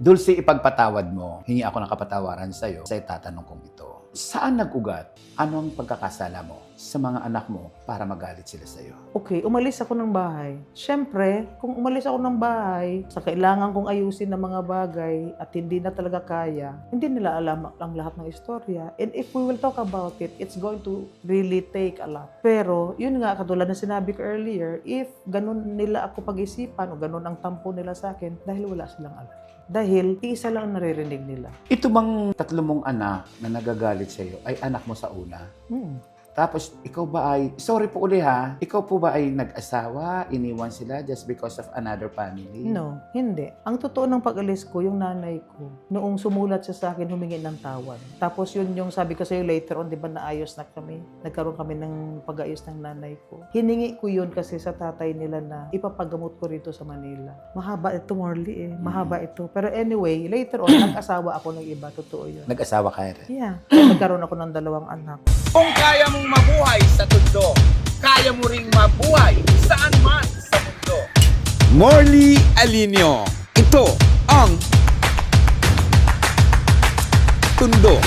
Dulce, ipagpatawad mo. Hingi ako ng kapatawaran sa'yo sa itatanong kong ito. Saan nag-ugat? Ano ang pagkakasala mo sa mga anak mo para magalit sila sa'yo? Okay, umalis ako ng bahay. Siyempre, kung umalis ako ng bahay, sa kailangan kong ayusin ng mga bagay at hindi na talaga kaya, hindi nila alam ang lahat ng istorya. And if we will talk about it, it's going to really take a lot. Pero, yun nga, katulad na sinabi ko earlier, if ganun nila ako pag-isipan o ganun ang tampo nila sa akin, dahil wala silang alam. Dahil isa lang ang naririnig nila. Ito bang tatlo mong anak na nagagalit sa'yo ay anak mo sa una? Tapos, ikaw ba ay, sorry po uli ha, ikaw po ba ay nag-asawa, iniwan sila just because of another family? No, hindi. Ang totoo ng pag-alis ko, yung nanay ko, noong sumulat siya sa akin, humingi ng tawad. Tapos yun yung sabi ko sa'yo later on, di ba naayos na kami? Nagkaroon kami ng pag-ayos ng nanay ko. Hiningi ko yun kasi sa tatay nila na ipapagamot ko rito sa Manila. Mahaba ito, Morley eh. Mahaba ito. Pero anyway, later on, nag-asawa ako ng iba. Totoo yun. Nag-asawa ka rin? Yeah. Nagkaroon ako ng 2 anak. Kung kaya mong mabuhay sa tundo, kaya mo ring mabuhay saan man sa mundo. Morley Alinio. Ito ang Tundo.